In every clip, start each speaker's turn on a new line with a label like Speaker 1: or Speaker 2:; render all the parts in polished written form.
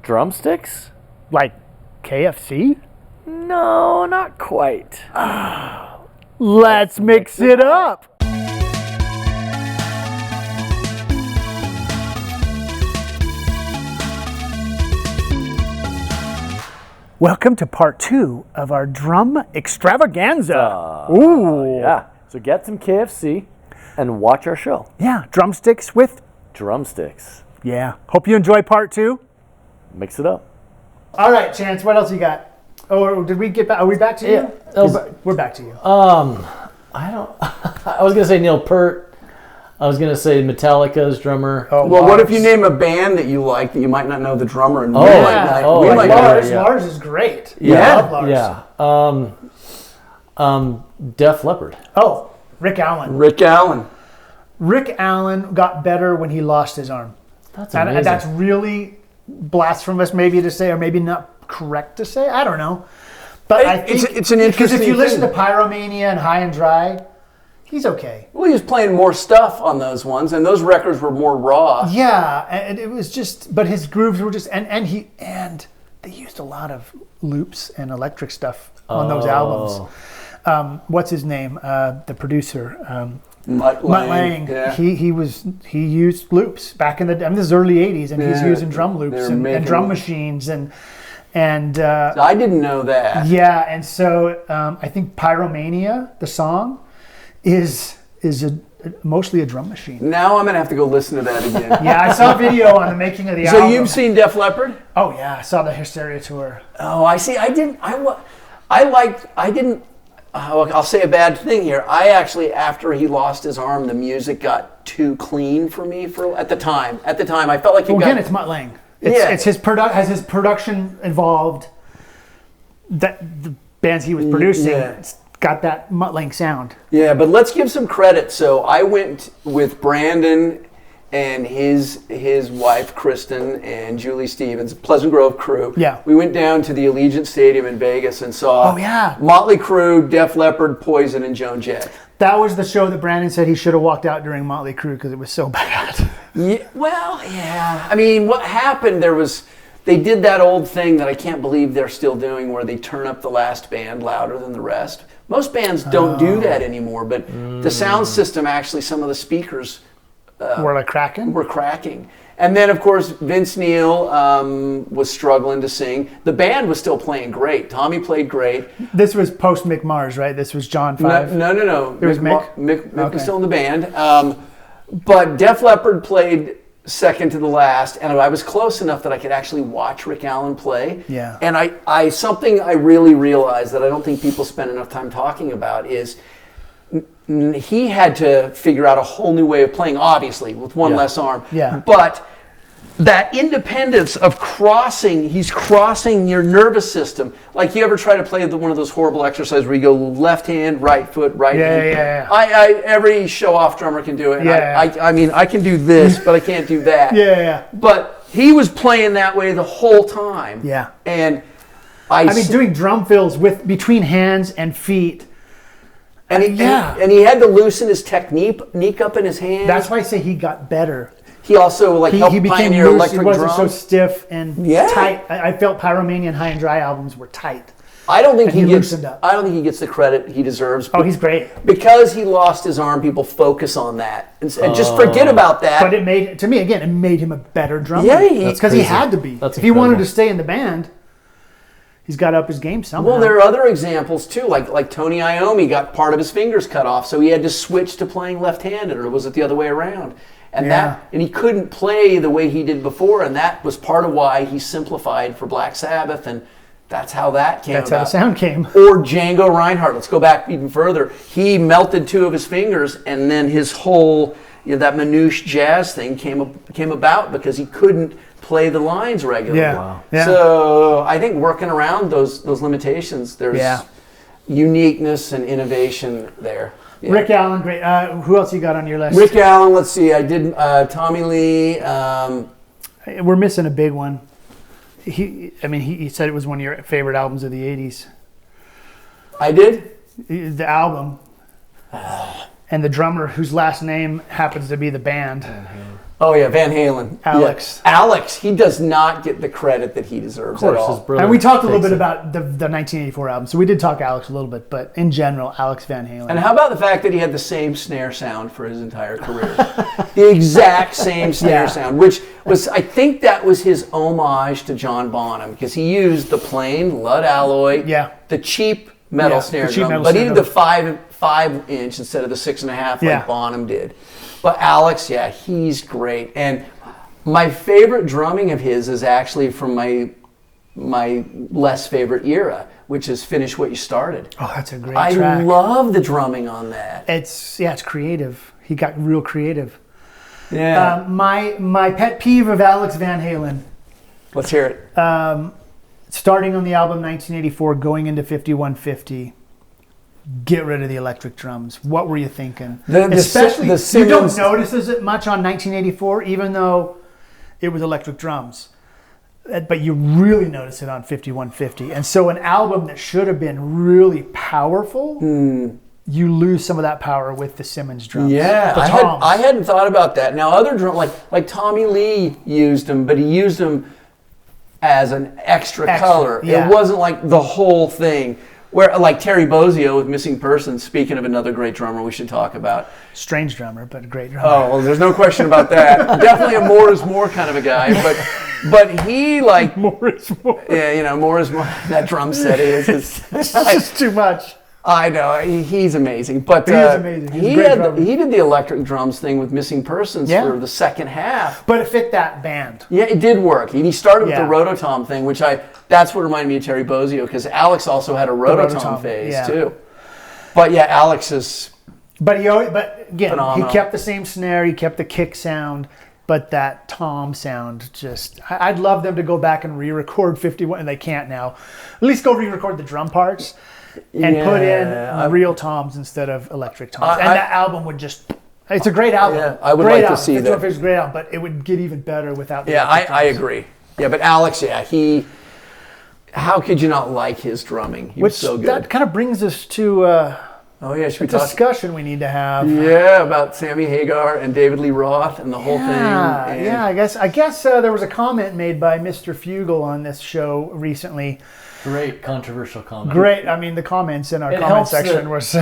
Speaker 1: Drumsticks?
Speaker 2: Like KFC?
Speaker 1: No, not quite.
Speaker 2: Let's mix it up. Welcome to part 2 of our drum extravaganza. Ooh.
Speaker 1: Yeah. So get some KFC and watch our show.
Speaker 2: Yeah, drumsticks with...
Speaker 1: Drumsticks.
Speaker 2: Yeah. Hope you enjoy part 2.
Speaker 1: Mix it up.
Speaker 2: All right, Chance, what else you got? Oh, did we get back? Are we back to you?
Speaker 3: Yeah.
Speaker 2: We're back to you.
Speaker 3: I don't. I was gonna say Neil Peart. I was gonna say Metallica's drummer.
Speaker 2: Oh,
Speaker 4: Well, what
Speaker 2: Lars.
Speaker 4: if you name a band that you like that you might not know the drummer and
Speaker 3: Oh,
Speaker 4: we
Speaker 3: yeah.
Speaker 4: might not?
Speaker 3: Oh,
Speaker 4: we
Speaker 3: like
Speaker 4: might
Speaker 2: Lars.
Speaker 3: yeah.
Speaker 2: Lars is great.
Speaker 4: Yeah.
Speaker 2: I love Lars.
Speaker 3: Yeah. Def Leppard.
Speaker 2: Oh, Rick Allen.
Speaker 4: Rick Allen.
Speaker 2: Rick Allen got better when he lost his arm.
Speaker 3: That's amazing.
Speaker 2: And that's really blasphemous maybe to say, or maybe not correct to say. I don't know. But I think
Speaker 4: It's an
Speaker 2: because if
Speaker 4: interesting
Speaker 2: you listen
Speaker 4: thing.
Speaker 2: to Pyromania and High and Dry, he's okay.
Speaker 4: Well, he was playing more stuff on those ones, and those records were more raw.
Speaker 2: Yeah, and it was just, but his grooves were just, and they used a lot of loops and electric stuff on those albums. What's his name? The producer.
Speaker 4: Mutt
Speaker 2: Lang.
Speaker 4: Yeah.
Speaker 2: He used loops back in the this is early '80s, and he's
Speaker 4: Yeah,
Speaker 2: using drum loops
Speaker 4: they're
Speaker 2: and
Speaker 4: making-
Speaker 2: drum machines and
Speaker 4: I didn't know that.
Speaker 2: yeah, and so I think Pyromania, the song, is mostly a drum machine.
Speaker 4: Now I'm gonna have to go listen to that again.
Speaker 2: Yeah, I saw a video on the making of the
Speaker 4: So
Speaker 2: album.
Speaker 4: you've seen Def Leppard?
Speaker 2: Oh yeah, I saw the Hysteria tour.
Speaker 4: Oh, I see. I didn't. I'll say a bad thing here. I actually, after he lost his arm, the music got too clean for me. At the time, I felt like
Speaker 2: Well, again, it's Mutt Lang. It's his has his production evolved. That the bands he was producing it's got that Mutt Lang sound.
Speaker 4: Yeah, but let's give some credit. So I went with Brandon and his wife Kristen and Julie Stevens, Pleasant Grove crew.
Speaker 2: Yeah.
Speaker 4: We went down to the Allegiant Stadium in Vegas and saw
Speaker 2: Oh, yeah.
Speaker 4: Motley Crue, Def Leppard, Poison, and Joan Jett.
Speaker 2: That was the show that Brandon said he should have walked out during Motley Crue because it was so bad.
Speaker 4: Yeah, well, yeah. I mean, what happened, they did that old thing that I can't believe they're still doing where they turn up the last band louder than the rest. Most bands don't do that anymore, but the sound system, actually, some of the speakers
Speaker 2: Were like cracking?
Speaker 4: were cracking. And then, of course, Vince Neil was struggling to sing. The band was still playing great. Tommy played great.
Speaker 2: This was post Mick Mars, right? This was John 5.
Speaker 4: No.
Speaker 2: It was Mick?
Speaker 4: Mick
Speaker 2: Okay.
Speaker 4: was still in the band. But Def Leppard played second to the last, and I was close enough that I could actually watch Rick Allen play.
Speaker 2: Yeah.
Speaker 4: And something I really realized that I don't think people spend enough time talking about is he had to figure out a whole new way of playing, obviously, with one less arm.
Speaker 2: Yeah.
Speaker 4: But that independence of he's crossing your nervous system. Like, you ever try to play one of those horrible exercises where you go left hand, right foot, right hand?
Speaker 2: Yeah.
Speaker 4: Every show-off drummer can do it. And
Speaker 2: Yeah.
Speaker 4: I mean, I can do this, but I can't do that.
Speaker 2: Yeah.
Speaker 4: But he was playing that way the whole time.
Speaker 2: Yeah.
Speaker 4: And
Speaker 2: I mean, doing drum fills between hands and feet.
Speaker 4: and he had to loosen his technique up in his hands.
Speaker 2: That's why I say he got better.
Speaker 4: He also helped
Speaker 2: He became
Speaker 4: pioneer
Speaker 2: loose. He
Speaker 4: electric
Speaker 2: wasn't
Speaker 4: drums.
Speaker 2: so stiff and
Speaker 4: Yeah.
Speaker 2: tight. I felt Pyromania and High and Dry albums were tight.
Speaker 4: I don't think
Speaker 2: And he loosened up.
Speaker 4: I don't think he gets the credit he deserves.
Speaker 2: Oh, he's great.
Speaker 4: Because he lost his arm, people focus on that and just forget about that.
Speaker 2: But it made him a better drummer.
Speaker 4: Yeah,
Speaker 2: because he had to be.
Speaker 3: That's
Speaker 2: if he wanted
Speaker 3: incredible.
Speaker 2: to stay in the band, he's got to up his game somehow.
Speaker 4: Well, there are other examples too, like Tony Iommi got part of his fingers cut off, so he had to switch to playing left-handed, or was it the other way around? And and he couldn't play the way he did before, and that was part of why he simplified for Black Sabbath, and that's how that came
Speaker 2: That's
Speaker 4: about.
Speaker 2: how the sound came.
Speaker 4: Or Django Reinhardt. Let's go back even further. He melted 2 of his fingers, and then his whole that manouche jazz thing came about because he couldn't play the lines regularly.
Speaker 2: Yeah. Wow. Yeah.
Speaker 4: So I think working around those limitations, there's uniqueness and innovation there. Yeah.
Speaker 2: Rick Allen, great. Who else you got on your list?
Speaker 4: Rick Allen. Let's see. I did Tommy Lee.
Speaker 2: We're missing a big one. He said it was one of your favorite albums of the 80s.
Speaker 4: I did?
Speaker 2: The album. And the drummer whose last name happens to be the band.
Speaker 4: Oh yeah, Van Halen.
Speaker 2: Alex.
Speaker 4: Yeah. Alex, he does not get the credit that he deserves
Speaker 3: Of course,
Speaker 4: at all.
Speaker 3: his brother
Speaker 2: And we talked a little
Speaker 3: takes
Speaker 2: bit
Speaker 3: it.
Speaker 2: about the 1984 album, so we did talk Alex a little bit, but in general, Alex Van Halen.
Speaker 4: And how about the fact that he had the same snare sound for his entire career? The exact same snare sound, which was, I think that was his homage to John Bonham, because he used the plain lead alloy, the cheap metal snare drum, but he did the 5-inch instead of the 6.5 like Bonham did. But Alex, he's great. And my favorite drumming of his is actually from my less favorite era, which is Finish What You Started.
Speaker 2: Oh, that's a great
Speaker 4: track. I love the drumming on that.
Speaker 2: It's creative. He got real creative.
Speaker 4: Yeah.
Speaker 2: My pet peeve of Alex Van Halen.
Speaker 4: Let's hear it.
Speaker 2: Starting on the album 1984, going into 5150. Get rid of the electric drums. What were you thinking? Especially, you don't notice it much on 1984, even though it was electric drums. But you really notice it on 5150. And so an album that should have been really powerful, you lose some of that power with the Simmons drums.
Speaker 4: Yeah, I hadn't thought about that. Now other drums, like Tommy Lee used them, but he used them as an extra color.
Speaker 2: Yeah.
Speaker 4: It wasn't like the whole thing. Where, like Terry Bozzio with Missing Persons, speaking of another great drummer we should talk about.
Speaker 2: Strange drummer, but a great drummer.
Speaker 4: Oh, well, there's no question about that. Definitely a more is more kind of a guy, but he like...
Speaker 2: More is more.
Speaker 4: Yeah, more is more. That drum set is...
Speaker 2: It's just too much.
Speaker 4: I know, he's amazing. But
Speaker 2: he is amazing.
Speaker 4: He did the electric drums thing with Missing Persons for the second half.
Speaker 2: But it fit that band.
Speaker 4: Yeah, it did work. He started with the Rototom thing, which that's what reminded me of Terry Bozzio, because Alex also had a Rototom phase too. But yeah, Alex is
Speaker 2: But again,
Speaker 4: phenomenal.
Speaker 2: He kept the same snare, he kept the kick sound, but that tom sound just... I'd love them to go back and re-record 51, and they can't now. At least go re-record the drum parts. And put in real toms instead of electric toms. And that album would just... It's a great album.
Speaker 4: Yeah, I would like to see that.
Speaker 2: It's a great album, but it would get even better without the
Speaker 4: I agree. Yeah, but Alex, how could you not like his drumming? He was so good.
Speaker 2: That kind of brings us to
Speaker 4: should we
Speaker 2: a discussion we need to have.
Speaker 4: Yeah, about Sammy Hagar and David Lee Roth and the whole thing.
Speaker 2: I guess there was a comment made by Mr. Fugel on this show recently.
Speaker 3: Great controversial comment.
Speaker 2: Great. I mean, the comments in our comment section was...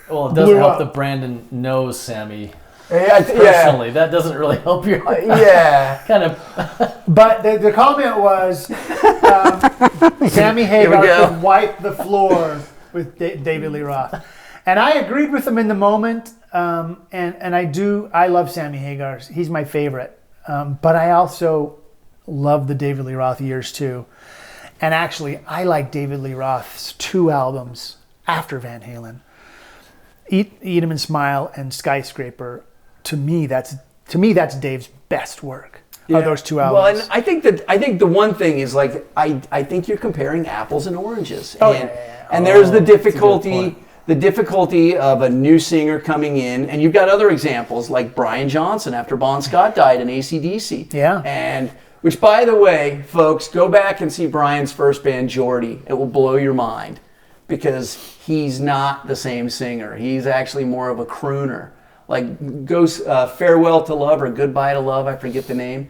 Speaker 3: Well, it doesn't help that Brandon knows Sammy personally. That doesn't really help your... kind of...
Speaker 2: But the comment was, Sammy Hagar could wipe the floor with David Lee Roth. And I agreed with him in the moment. And I love Sammy Hagar. He's my favorite. But I also love the David Lee Roth years too. And actually, I like David Lee Roth's 2 albums after Van Halen. Eat 'Em and Smile and Skyscraper. To me, that's Dave's best work. Of those 2 albums.
Speaker 4: Well, and I think the one thing is like I think you're comparing apples and oranges. And there's the difficulty of a new singer coming in, and you've got other examples like Brian Johnson after Bon Scott died in AC/DC.
Speaker 2: Yeah.
Speaker 4: And which, by the way, folks, go back and see Brian's first band, Geordie. It will blow your mind because he's not the same singer. He's actually more of a crooner. Like, goes Farewell to Love or Goodbye to Love, I forget the name.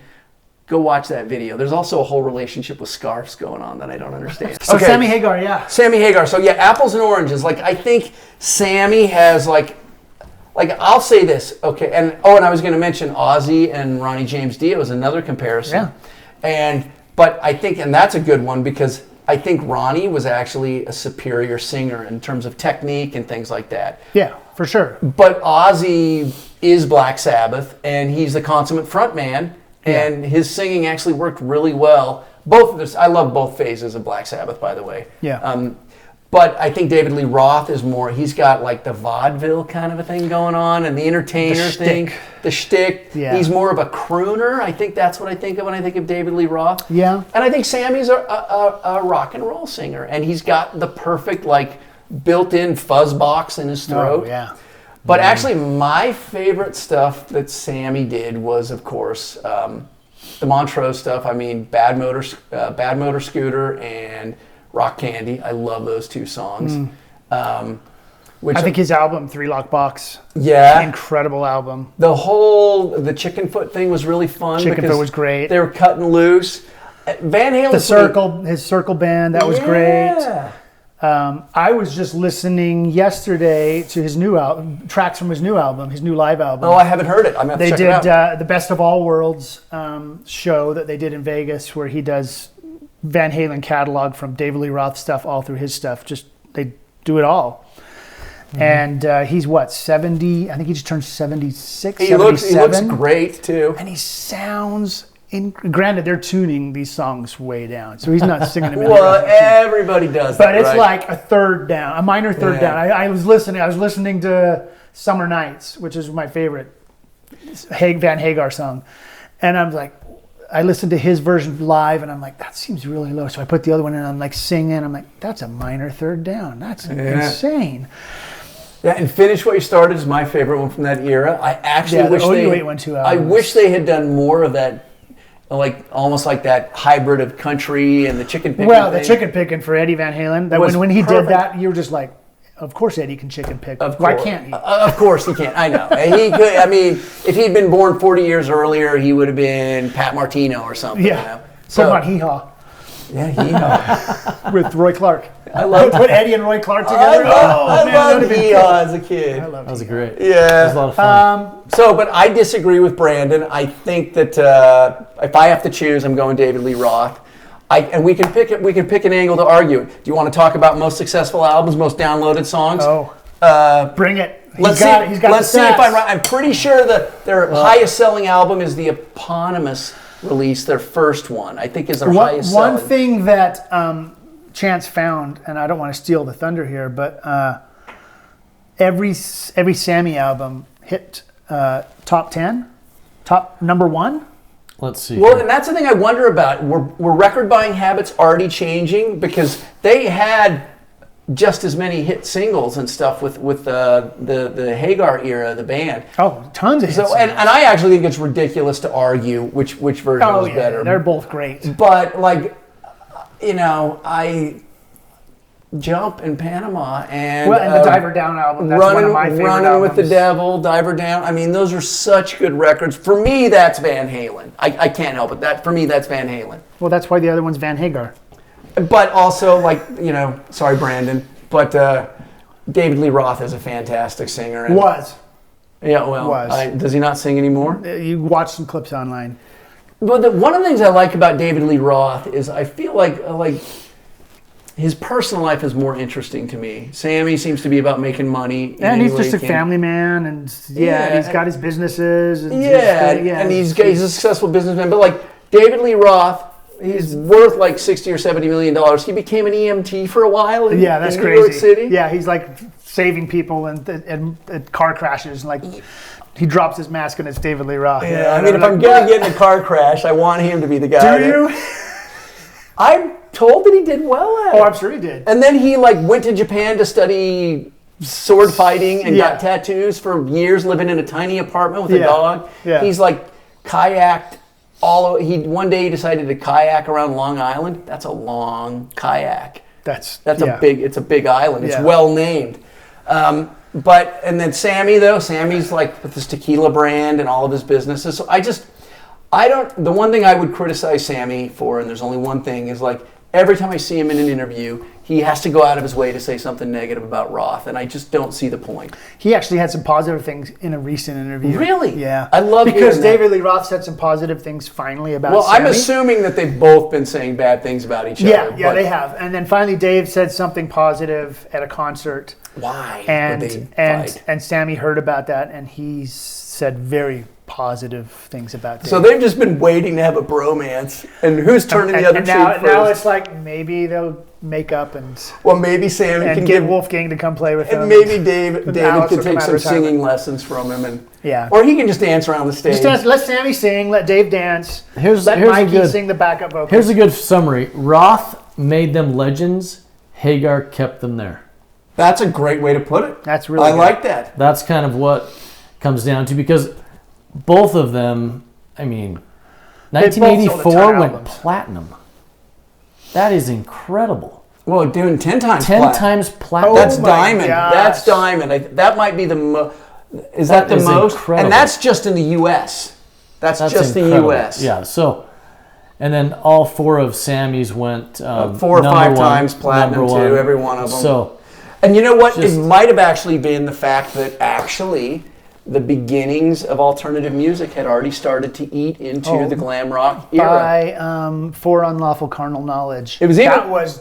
Speaker 4: Go watch that video. There's also a whole relationship with scarves going on that I don't understand.
Speaker 2: So Sammy Hagar,
Speaker 4: Sammy Hagar. So yeah, apples and oranges. Like, I think Sammy has like I'll say this, okay, and I was going to mention Ozzy and Ronnie James Dio is another comparison. Yeah. But I think, and that's a good one because I think Ronnie was actually a superior singer in terms of technique and things like that.
Speaker 2: Yeah, for sure.
Speaker 4: But Ozzy is Black Sabbath, and he's the consummate frontman, and his singing actually worked really well. Both of this, I love both phases of Black Sabbath, by the way.
Speaker 2: Yeah.
Speaker 4: But I think David Lee Roth is more, he's got like the vaudeville kind of a thing going on and the entertainer thing. The shtick. Yeah. He's more of a crooner. I think that's what I think of when I think of David Lee Roth.
Speaker 2: Yeah.
Speaker 4: And I think Sammy's a rock and roll singer. And he's got the perfect like built-in fuzz box in his throat.
Speaker 2: Oh, yeah.
Speaker 4: But actually my favorite stuff that Sammy did was, of course, the Montrose stuff. I mean, Bad Motor Scooter and Rock Candy. I love those 2 songs. Which
Speaker 2: I think his album, Three Lock Box,
Speaker 4: yeah,
Speaker 2: incredible album.
Speaker 4: The chicken foot thing was really fun.
Speaker 2: Chicken foot was great.
Speaker 4: They were cutting loose. Van Halen.
Speaker 2: His Circle band, that was great. I was just listening yesterday to his new album, tracks from his new album, his new live album.
Speaker 4: Oh, I haven't heard it. I'm going to check it out.
Speaker 2: They did the Best of All Worlds show that they did in Vegas, where he does Van Halen catalog from David Lee Roth stuff all through his stuff. Just they do it all. Mm-hmm. And he's 70? I think he just turned 76,
Speaker 4: he
Speaker 2: 77.
Speaker 4: looks great too.
Speaker 2: And he sounds. Granted, they're tuning these songs way down, so he's not singing them.
Speaker 4: Well, everybody does that,
Speaker 2: but it's
Speaker 4: right?
Speaker 2: like a third down, a minor third down. I was listening to Summer Nights, which is my favorite Van Hagar song, and I'm like, I listened to his version live, and I'm like, that seems really low. So I put the other one in, and I'm like singing. I'm like, that's a minor third down. That's insane.
Speaker 4: Yeah, and Finish What You Started is my favorite one from that era. I actually wish I wish they had done more of that. Like almost like that hybrid of country and the chicken picking.
Speaker 2: Well, the chicken picking for Eddie Van Halen. That when he
Speaker 4: perfect.
Speaker 2: did that, you were just like, of course Eddie can chicken pick. Why can't he?
Speaker 4: Of course he can. I know. He could. I mean, if he'd been born 40 years earlier, he would have been Pat Martino or something.
Speaker 2: Yeah.
Speaker 4: You know?
Speaker 2: So on Hee Haw.
Speaker 4: Yeah, Hee Haw.
Speaker 2: With Roy Clark.
Speaker 4: I love
Speaker 2: put Eddie and Roy Clark together.
Speaker 4: I loved Hee Haw as a kid.
Speaker 3: That was great.
Speaker 4: Yeah.
Speaker 3: It was a lot of fun.
Speaker 4: But I disagree with Brandon. I think that if I have to choose, I'm going David Lee Roth. And we can pick an angle to argue. Do you want to talk about most successful albums, most downloaded songs?
Speaker 2: Oh, bring it.
Speaker 4: Let's see if I'm right. I'm pretty sure that their highest selling album is the eponymous release, their first one. I think is their highest selling.
Speaker 2: One thing that Chance found, and I don't want to steal the thunder here, but every Sammy album hit top 10, top number 1.
Speaker 3: Let's see.
Speaker 4: Well, and that's the thing I wonder about. Were record buying habits already changing? Because they had just as many hit singles and stuff with the Hagar era, the band.
Speaker 2: Oh, tons of hit singles.
Speaker 4: And I actually think it's ridiculous to argue which version was better.
Speaker 2: They're both great.
Speaker 4: But like, I Jump in Panama and
Speaker 2: the Diver Down album. That's one of my favorite
Speaker 4: Running
Speaker 2: albums.
Speaker 4: with the Devil, Diver Down. I mean, those are such good records. For me, that's Van Halen. I can't help it. For me, that's Van Halen.
Speaker 2: Well, that's why the other one's Van Hagar.
Speaker 4: But also, sorry, Brandon, but David Lee Roth is a fantastic singer. And,
Speaker 2: was.
Speaker 4: Yeah, well, does he not sing anymore?
Speaker 2: You watch some clips online.
Speaker 4: But one of the things I like about David Lee Roth is I feel like his personal life is more interesting to me. Sammy seems to be about making money.
Speaker 2: And he's just a family man, and he's got his businesses. And
Speaker 4: and he's a successful businessman. But like David Lee Roth, he's worth like $60 or $70 million. He became an EMT for a while in
Speaker 2: that's
Speaker 4: New
Speaker 2: crazy.
Speaker 4: York City.
Speaker 2: Yeah, he's like saving people and car crashes. Like he drops his mask and it's David Lee Roth.
Speaker 4: Yeah, I mean, if I'm going to get in a car crash, I want him to be the guy.
Speaker 2: Do you?
Speaker 4: I'm told that he did well at it.
Speaker 2: Oh, I'm sure he did.
Speaker 4: And then he went to Japan to study sword fighting and got tattoos for years, living in a tiny apartment with a dog. Yeah. He's kayaked he one day decided to kayak around Long Island. That's a long kayak. It's a big island. It's well named. And then Sammy's with his tequila brand and all of his businesses. So the one thing I would criticize Sammy for, and there's only one thing, is every time I see him in an interview, he has to go out of his way to say something negative about Roth, and I just don't see the point.
Speaker 2: He actually had some positive things in a recent interview.
Speaker 4: Really?
Speaker 2: Yeah.
Speaker 4: I love
Speaker 2: because David Lee Roth said some positive things finally about Sammy.
Speaker 4: I'm assuming that they've both been saying bad things about each other.
Speaker 2: Yeah, they have. And then finally Dave said something positive at a concert.
Speaker 4: Why?
Speaker 2: And Sammy heard about that, and he said very positive things about Dave.
Speaker 4: So they've just been waiting to have a bromance, and who's turning the other cheek first?
Speaker 2: Now it's maybe they'll make up
Speaker 4: maybe Sammy can
Speaker 2: get Wolfgang to come play with him.
Speaker 4: And maybe David can take some singing lessons from him, or he can just dance around the stage.
Speaker 2: Let Sammy sing, let Dave dance. Let Mikey sing the backup vocals.
Speaker 3: Here's a good summary. Roth made them legends. Hagar kept them there.
Speaker 4: That's a great way to put it.
Speaker 2: That's really
Speaker 4: I like that.
Speaker 3: That's kind of what comes down to, because both of them, 1984 went platinum. That is incredible.
Speaker 4: Well, doing 10 times
Speaker 3: 10
Speaker 4: platinum.
Speaker 3: times platinum.
Speaker 4: That's
Speaker 2: my
Speaker 4: diamond.
Speaker 2: gosh.
Speaker 4: That's diamond. That might be the most. Is that the most?
Speaker 3: Incredible.
Speaker 4: And that's just in the U.S. That's just
Speaker 3: incredible.
Speaker 4: the U.S.
Speaker 3: Yeah. So, and then all 4 of Sammy's went
Speaker 4: 4 or 5 times platinum too. Every one of them.
Speaker 3: So,
Speaker 4: and you know what? It might have actually been the fact that actually the beginnings of alternative music had already started to eat into the glam rock era.
Speaker 2: By For Unlawful Carnal Knowledge.
Speaker 4: It was even,
Speaker 2: that was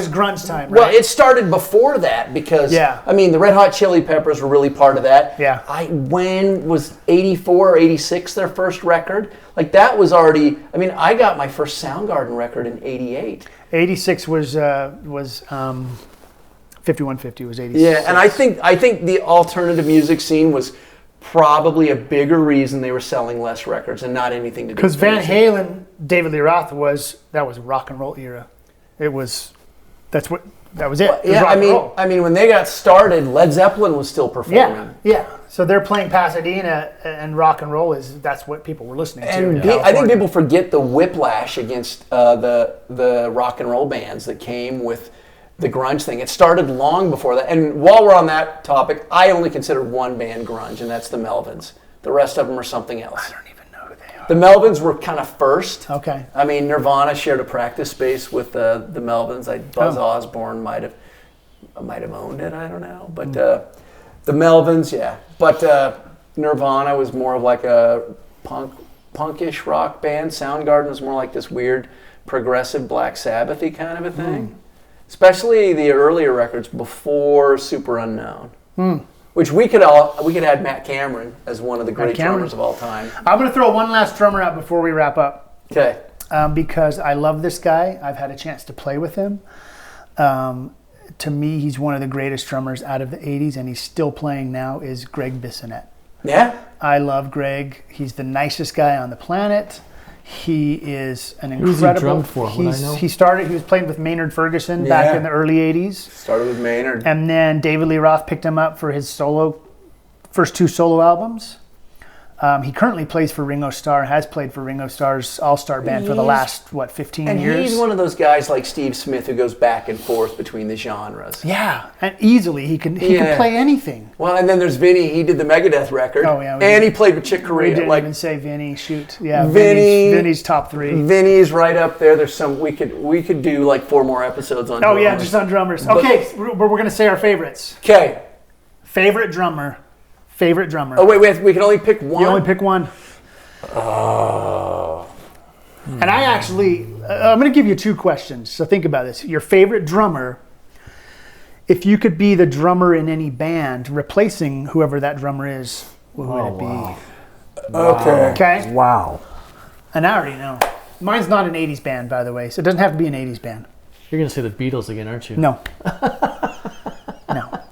Speaker 2: grunge time, right?
Speaker 4: Well, it started before that because, I mean, the Red Hot Chili Peppers were really part of that.
Speaker 2: Yeah.
Speaker 4: When was 84 or 86 their first record? Like, that was already, I mean, I got my first Soundgarden record in 88.
Speaker 2: 86 was 5150 was 86.
Speaker 4: Yeah, and I think the alternative music scene was probably a bigger reason they were selling less records and not anything to do with
Speaker 2: because Van
Speaker 4: music.
Speaker 2: Halen, David Lee Roth was rock and roll era. That was it.
Speaker 4: Well,
Speaker 2: It was
Speaker 4: yeah,
Speaker 2: rock and roll.
Speaker 4: I mean, when they got started, Led Zeppelin was still performing.
Speaker 2: Yeah. So they're playing Pasadena, and rock and roll that's what people were listening to.
Speaker 4: And I think people forget the whiplash against the rock and roll bands that came with the grunge thing. It started long before that. And while we're on that topic, I only consider one band grunge, and that's the Melvins. The rest of them are something else.
Speaker 2: I don't even know who they are.
Speaker 4: The Melvins were kind of first.
Speaker 2: Okay.
Speaker 4: I mean, Nirvana shared a practice space with the Melvins. Buzz Osborne might have owned it. I don't know, but the Melvins, yeah. But Nirvana was more of like a punkish rock band. Soundgarden was more like this weird progressive Black Sabbath-y kind of a thing. Especially the earlier records before Super Unknown. Which we could add Matt Cameron as one of the great drummers of all time.
Speaker 2: I'm going to throw one last drummer out before we wrap up.
Speaker 4: Okay.
Speaker 2: Because I love this guy. I've had a chance to play with him. To me, he's one of the greatest drummers out of the 80s, and he's still playing now, is Greg Bissonette.
Speaker 4: Yeah?
Speaker 2: I love Greg. He's the nicest guy on the planet. He is an incredible...
Speaker 3: Who's he drummed for? Would I know?
Speaker 2: He was playing with Maynard Ferguson back in the early 80s.
Speaker 4: Started with Maynard.
Speaker 2: And then David Lee Roth picked him up for his first 2 solo albums. He currently plays for Ringo Starr, has played for Ringo Starr's all-star band for the last, 15 years?
Speaker 4: And he's one of those guys like Steve Smith who goes back and forth between the genres.
Speaker 2: Yeah, and easily he can play anything.
Speaker 4: Well, and then there's Vinny. He did the Megadeth record.
Speaker 2: Oh, yeah.
Speaker 4: And he played with Chick Corea.
Speaker 2: We didn't even say Vinny, shoot. Yeah,
Speaker 4: Vinny,
Speaker 2: Vinny's top 3.
Speaker 4: Vinny's right up there. There's some, we could do like 4 more episodes on drummers.
Speaker 2: Oh, yeah, just on drummers. Okay, we're going to say our favorites.
Speaker 4: Okay.
Speaker 2: Favorite drummer.
Speaker 4: Oh, wait, we can only pick one?
Speaker 2: You only pick one.
Speaker 4: Oh.
Speaker 2: And I actually, I'm going to give you 2 questions. So think about this. Your favorite drummer, if you could be the drummer in any band, replacing whoever that drummer is, who would it be? Okay.
Speaker 1: Wow.
Speaker 2: And I already know. Mine's not an 80s band, by the way, so it doesn't have to be an 80s band.
Speaker 3: You're going to say the Beatles again, aren't you?
Speaker 2: No. No.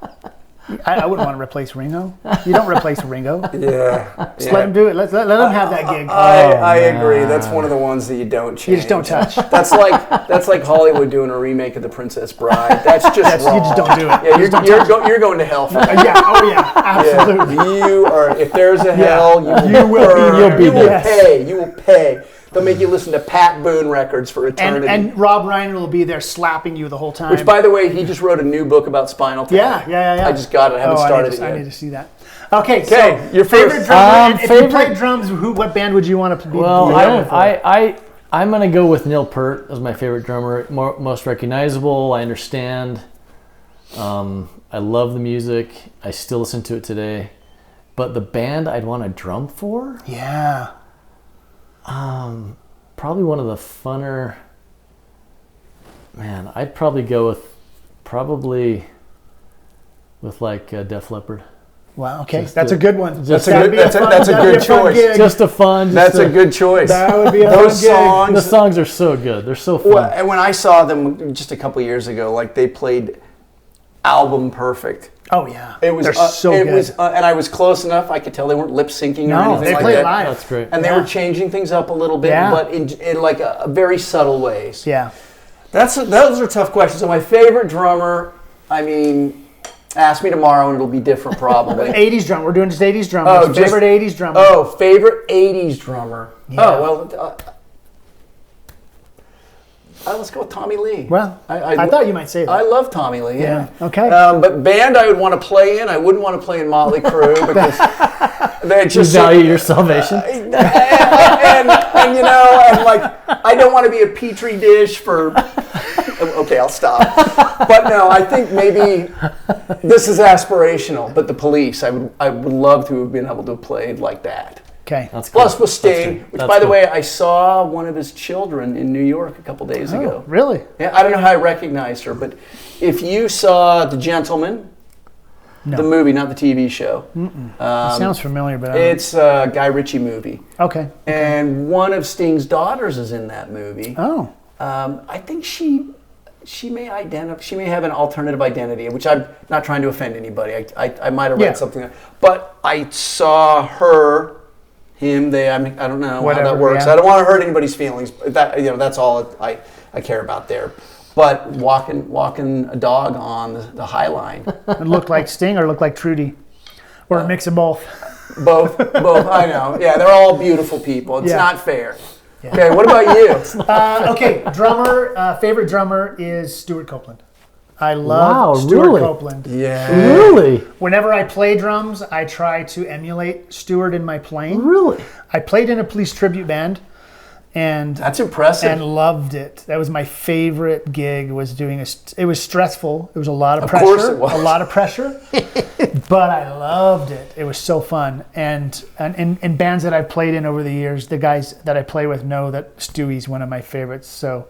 Speaker 2: I wouldn't want to replace Ringo. You don't replace Ringo.
Speaker 4: Yeah.
Speaker 2: Just let him do it. Let him have that gig.
Speaker 4: I agree. That's one of the ones that you don't change.
Speaker 2: You just don't touch.
Speaker 4: That's like Hollywood doing a remake of The Princess Bride. That's just wrong.
Speaker 2: You just don't do it.
Speaker 4: Yeah, you're going to hell for that.
Speaker 2: Yeah. Oh yeah. Absolutely.
Speaker 4: Yeah, you are. If there's a hell, you will pay. They'll make you listen to Pat Boone records for eternity.
Speaker 2: And Rob Reiner will be there slapping you the whole time.
Speaker 4: Which, by the way, he just wrote a new book about Spinal Tap.
Speaker 2: Yeah.
Speaker 4: I just got it. I haven't started it yet.
Speaker 2: I need to see that. Okay, so
Speaker 4: your
Speaker 2: favorite drummer. If you played drums, what band would you want to be?
Speaker 3: Well, I'm going to go with Neil Peart as my favorite drummer. Most recognizable. I understand. I love the music. I still listen to it today. But the band I'd want to drum for?
Speaker 2: Yeah.
Speaker 3: Probably one of the funner. Man, I'd probably go with like Def Leppard.
Speaker 2: Wow. Okay, that's a good one.
Speaker 4: That's a good choice.
Speaker 3: Just a fun.
Speaker 4: That's a good choice.
Speaker 2: That would be a
Speaker 4: those
Speaker 2: fun
Speaker 4: songs.
Speaker 3: The songs are so good. They're so fun.
Speaker 4: Well, and when I saw them just a couple years ago, like they played Album Perfect.
Speaker 2: Oh yeah,
Speaker 4: it was
Speaker 2: so good.
Speaker 4: And I was close enough. I could tell they weren't lip syncing or anything
Speaker 2: they
Speaker 4: like
Speaker 2: played
Speaker 4: that.
Speaker 2: live.
Speaker 3: That's great.
Speaker 4: And they were changing things up a little bit, but in like a very subtle ways.
Speaker 2: Yeah,
Speaker 4: those are tough questions. So my favorite drummer, I mean, ask me tomorrow and it'll be different probably.
Speaker 2: 80s drummer. We're doing just 80s drummers. Favorite 80s drummer.
Speaker 4: Oh, favorite 80s drummer.
Speaker 2: Yeah.
Speaker 4: Oh well. Let's go with Tommy Lee.
Speaker 2: Well, I thought you might say that.
Speaker 4: I love Tommy Lee. Yeah.
Speaker 2: Okay.
Speaker 4: But band I would want to play in. I wouldn't want to play in Motley Crue because they just
Speaker 3: value your salvation.
Speaker 4: And you know, I'm like, I don't want to be a petri dish for. Okay, I'll stop. But no, I think maybe this is aspirational. But the Police, I would love to have been able to have played like that.
Speaker 2: Okay.
Speaker 3: That's cool.
Speaker 4: Plus with Sting, which
Speaker 3: That's
Speaker 4: by the
Speaker 3: cool.
Speaker 4: way, I saw one of his children in New York a couple days ago.
Speaker 2: Really?
Speaker 4: Yeah, I don't know how I recognized her, but if you saw The Gentleman,
Speaker 2: No.
Speaker 4: the movie, not the TV show,
Speaker 2: It sounds familiar, but I don't
Speaker 4: it's a Guy Ritchie movie.
Speaker 2: Okay.
Speaker 4: And one of Sting's daughters is in that movie.
Speaker 2: Oh.
Speaker 4: I think she may identify. She may have an alternative identity, which I'm not trying to offend anybody. I might have read
Speaker 2: Yeah.
Speaker 4: something, but I saw her, him, they. I don't know
Speaker 2: Whatever,
Speaker 4: how that works.
Speaker 2: yeah.
Speaker 4: I don't want to hurt anybody's feelings. That that's all I care about there. But walking a dog on the High Line.
Speaker 2: It looked like Sting or looked like Trudy, or a mix of both.
Speaker 4: Both. I know. Yeah, they're all beautiful people. It's
Speaker 2: Yeah.
Speaker 4: not fair. Okay, what about you?
Speaker 2: Okay, drummer. Favorite drummer is Stewart Copeland. I love
Speaker 3: Wow,
Speaker 2: Stewart
Speaker 3: really?
Speaker 2: Copeland.
Speaker 4: Yeah.
Speaker 3: Really?
Speaker 2: Whenever I play drums, I try to emulate Stewart in my playing.
Speaker 3: Really?
Speaker 2: I played in a Police tribute band, and
Speaker 4: That's impressive.
Speaker 2: and loved it. That was my favorite gig. Was doing it was stressful. It was a lot of
Speaker 4: Of
Speaker 2: pressure.
Speaker 4: course it was.
Speaker 2: A lot of pressure. But I loved it. It was so fun. And in bands that I've played in over the years, the guys that I play with know that Stewie's one of my favorites. So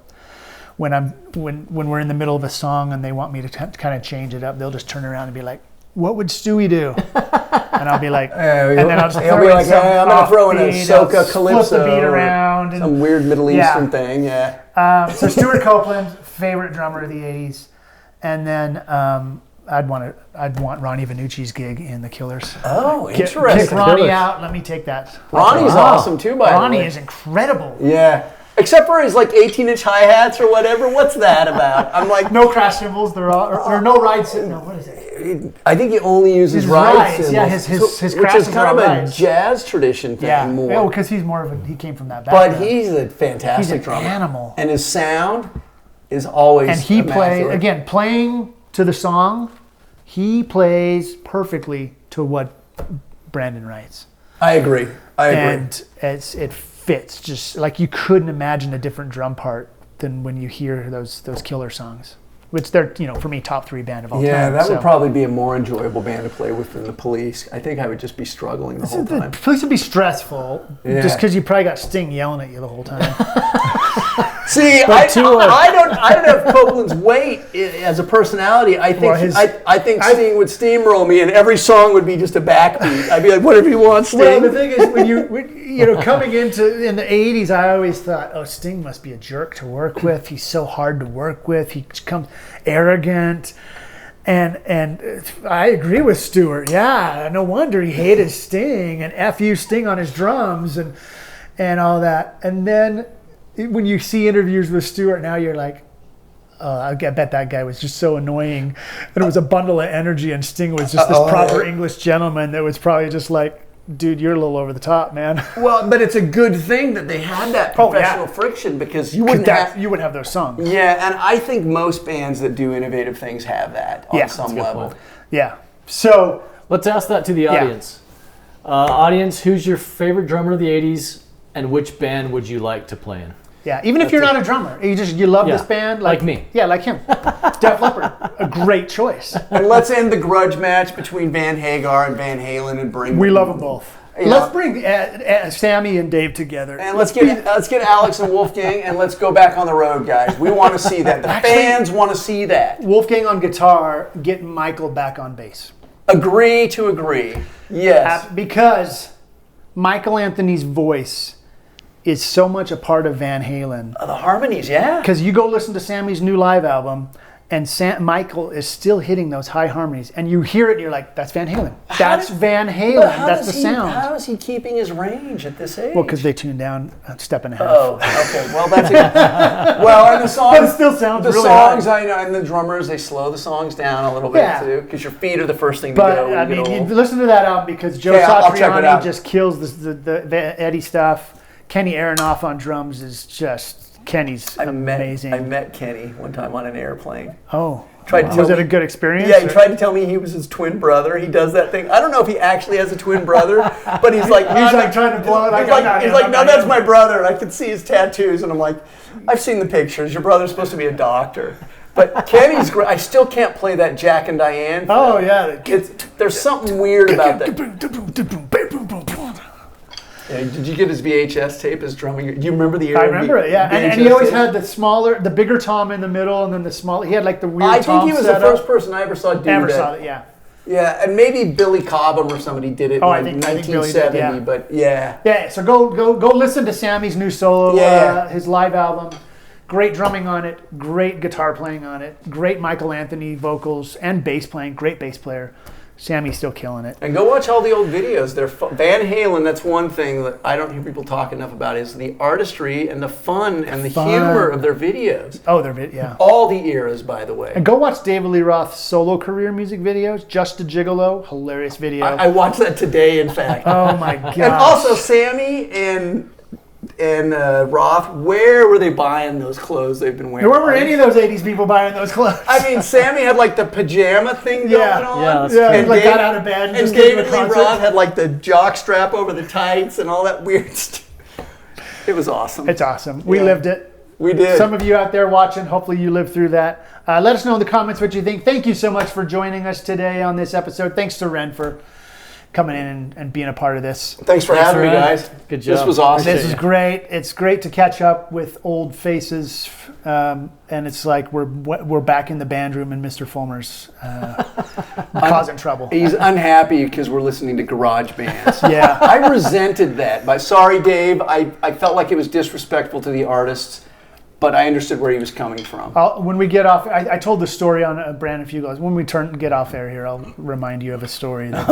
Speaker 2: when we're in the middle of a song and they want me to kind of change it up, they'll just turn around and be like, "What would Stewie do?" And I'll be like, and then I'll just
Speaker 4: he'll
Speaker 2: throw
Speaker 4: be
Speaker 2: in
Speaker 4: like,
Speaker 2: some
Speaker 4: "Hey, I'm gonna throw in a
Speaker 2: offbeat, I'll
Speaker 4: soca
Speaker 2: flip
Speaker 4: calypso,
Speaker 2: the beat
Speaker 4: or
Speaker 2: around, and
Speaker 4: some weird Middle
Speaker 2: Yeah.
Speaker 4: Eastern thing." Yeah.
Speaker 2: so Stewart Copeland, favorite drummer of the '80s, and then I'd want Ronnie Vannucci's gig in the Killers.
Speaker 4: Oh,
Speaker 2: Kick
Speaker 4: interesting.
Speaker 2: Ronnie
Speaker 3: Killers.
Speaker 2: out. Let me take that.
Speaker 4: Ronnie's
Speaker 3: Wow.
Speaker 4: awesome too, by
Speaker 2: Ronnie
Speaker 4: the way.
Speaker 2: is incredible.
Speaker 4: Yeah. Except for his like 18-inch hi-hats or whatever. What's that about? I'm like,
Speaker 2: No crash cymbals. They're all or no ride cymbals. No, what is it?
Speaker 4: I think he only uses
Speaker 2: His
Speaker 4: ride
Speaker 2: rides,
Speaker 4: cymbals.
Speaker 2: yeah, his
Speaker 4: which
Speaker 2: crashes
Speaker 4: is kind
Speaker 2: are
Speaker 4: of a
Speaker 2: rides.
Speaker 4: jazz tradition thing
Speaker 2: Yeah,
Speaker 4: more.
Speaker 2: because he's more of a he came from that
Speaker 4: But
Speaker 2: background.
Speaker 4: he's a fantastic
Speaker 2: He's an
Speaker 4: drummer.
Speaker 2: animal.
Speaker 4: And his sound is always
Speaker 2: and he
Speaker 4: immaculate.
Speaker 2: playing to the song. He plays perfectly to what Brandon writes.
Speaker 4: I agree.
Speaker 2: And it fits just like you couldn't imagine a different drum part than when you hear those Killer songs, which they're for me top 3 band of all
Speaker 4: Yeah,
Speaker 2: time.
Speaker 4: that
Speaker 2: so.
Speaker 4: would probably be a more enjoyable band to play with than the Police. I think I would just be struggling the whole
Speaker 2: The
Speaker 4: time.
Speaker 2: Police would be stressful
Speaker 4: Yeah.
Speaker 2: just because you probably got Sting yelling at you the whole time.
Speaker 4: See, I don't have Copeland's weight as a personality. I think I think Sting would steamroll me, and every song would be just a backbeat. I'd be like, whatever you want, Sting.
Speaker 2: Well, the thing is, when coming into in the '80s, I always thought, oh, Sting must be a jerk to work with. He's so hard to work with. He comes arrogant, and I agree with Stewart. Yeah, no wonder he hated Sting and F you Sting on his drums and all that. And then when you see interviews with Stewart now, you're like, oh, I bet that guy was just so annoying, and it was a bundle of energy, and Sting was just this proper English gentleman that was probably just like, dude, you're a little over the top, man.
Speaker 4: Well, but it's a good thing that they had that professional friction because you wouldn't have
Speaker 2: those songs.
Speaker 4: Yeah, and I think most bands that do innovative things have that on
Speaker 2: Yeah,
Speaker 4: some
Speaker 3: that's a good
Speaker 4: level.
Speaker 3: point.
Speaker 2: Yeah. So
Speaker 3: Let's ask that to the audience. Audience, who's your favorite drummer of the 80s, and which band would you like to play in?
Speaker 2: yeah, even if you're not a drummer, you love this band,
Speaker 3: like me.
Speaker 2: Yeah, like him. Def Leppard, a great choice.
Speaker 4: And let's end the grudge match between Van Hagar and Van Halen and bring
Speaker 2: We love them both.
Speaker 4: Yeah.
Speaker 2: Let's bring Sammy and Dave together.
Speaker 4: And let's get Alex and Wolfgang and let's go back on the road, guys. We want to see that. The fans want to see that.
Speaker 2: Wolfgang on guitar, get Michael back on bass.
Speaker 4: Agree to agree. Yes.
Speaker 2: Because Michael Anthony's voice is so much a part of Van Halen.
Speaker 4: The harmonies, yeah.
Speaker 2: Because you go listen to Sammy's new live album, and Michael is still hitting those high harmonies, and you hear it, and you're like, "That's Van Halen. That's Van Halen. That's the sound."
Speaker 4: How is he keeping his range at this age?
Speaker 2: Well, because they tuned down a step and a half.
Speaker 4: Oh, okay. Well, that's it. Well, and the songs.
Speaker 2: But it still sounds
Speaker 4: the
Speaker 2: really
Speaker 4: songs.
Speaker 2: high.
Speaker 4: I know, and the drummers they slow the songs down a little bit
Speaker 2: Yeah.
Speaker 4: too, because your feet are the first thing to
Speaker 2: But
Speaker 4: go. When
Speaker 2: I
Speaker 4: you get
Speaker 2: mean,
Speaker 4: old.
Speaker 2: you listen to that album because Joe
Speaker 4: Yeah, I'll check it
Speaker 2: Satriani
Speaker 4: out.
Speaker 2: just kills the Eddie stuff. Kenny Aronoff on drums is just Kenny's amazing.
Speaker 5: I met Kenny one time on an airplane.
Speaker 2: Oh.
Speaker 5: Was
Speaker 2: it a good experience?
Speaker 5: Yeah, he tried to tell me he was his twin brother. He does that thing. I don't know if he actually has a twin brother, but he's like,
Speaker 2: trying to blow it.
Speaker 5: He's like, no, that's my brother. And I could see his tattoos, and I'm like, I've seen the pictures. Your brother's supposed to be a doctor. But Kenny's great. I still can't play that Jack and Diane.
Speaker 2: Oh, yeah.
Speaker 5: There's something weird about that. Yeah, did you get his VHS tape, his drumming? Do you remember the era?
Speaker 2: I remember it, yeah. And he always had the bigger tom in the middle, and then the small. He had like the weird tom.
Speaker 5: I think he was the first person I ever saw do that.
Speaker 2: Saw it, yeah.
Speaker 5: Yeah, and maybe Billy Cobham or somebody did it in
Speaker 2: I think
Speaker 5: 1970,
Speaker 2: Billy did,
Speaker 5: but yeah.
Speaker 2: Yeah, so go listen to Sammy's new solo, his live album. Great drumming on it, great guitar playing on it, great Michael Anthony vocals and bass playing, great bass player. Sammy's still killing it.
Speaker 5: And go watch all the old videos. They're Van Halen, that's one thing that I don't hear people talk enough about, is the artistry and the fun and the humor of their videos.
Speaker 2: Oh, yeah.
Speaker 5: All the eras, by the way.
Speaker 2: And go watch David Lee Roth's solo career music videos. Just a Gigolo, hilarious video.
Speaker 5: I watched that today, in fact.
Speaker 2: Oh my god!
Speaker 5: And also Sammy and Roth, where were they buying those clothes they've been wearing?
Speaker 2: Where were any of those 80s people buying those clothes?
Speaker 5: I mean, Sammy had like the pajama thing going on.
Speaker 2: And he got out of bed and just
Speaker 5: David Lee Roth had like the jock strap over the tights and all that weird stuff. It was awesome.
Speaker 2: It's awesome. We lived it.
Speaker 5: We did.
Speaker 2: Some of you out there watching, hopefully you lived through that. Let us know in the comments what you think. Thank you so much for joining us today on this episode. Thanks to Ren for coming in and being a part of this.
Speaker 5: Thanks for having me, guys.
Speaker 3: Good job.
Speaker 5: This was awesome.
Speaker 2: This is great. It's great to catch up with old faces, and it's like we're back in the band room and Mr. Fulmer's causing trouble.
Speaker 5: He's unhappy because we're listening to garage bands.
Speaker 2: Yeah.
Speaker 5: I resented that. Sorry, Dave. I felt like it was disrespectful to the artists, but I understood where he was coming from.
Speaker 2: When we get off, I told the story on Brandon Fugels. When we get off air here, I'll remind you of a story that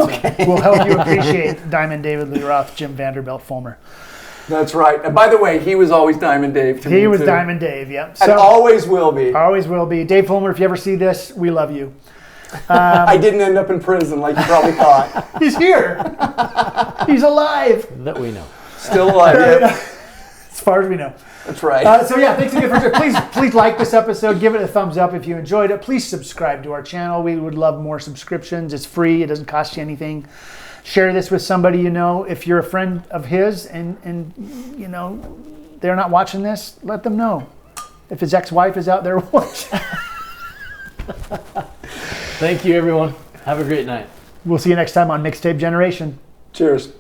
Speaker 2: will help you appreciate Diamond David Lee Roth, Jim Vanderbilt Fulmer.
Speaker 5: That's right. And by the way, he was always Diamond Dave to me.
Speaker 2: He was
Speaker 5: too.
Speaker 2: Diamond Dave, yeah.
Speaker 5: And always will be.
Speaker 2: Always will be. Dave Fulmer, if you ever see this, we love you.
Speaker 5: I didn't end up in prison like you probably thought.
Speaker 2: He's here. He's alive.
Speaker 3: That we know.
Speaker 5: Still alive, yeah.
Speaker 2: As far as we know.
Speaker 5: That's right.
Speaker 2: Thanks again for please like this episode. Give it a thumbs up if you enjoyed it. Please subscribe to our channel. We would love more subscriptions. It's free. It doesn't cost you anything. Share this with somebody you know. If you're a friend of his and you know they're not watching this, let them know. If his ex-wife is out there watching.
Speaker 3: Thank you, everyone. Have a great night.
Speaker 2: We'll see you next time on Mixtape Generation.
Speaker 5: Cheers.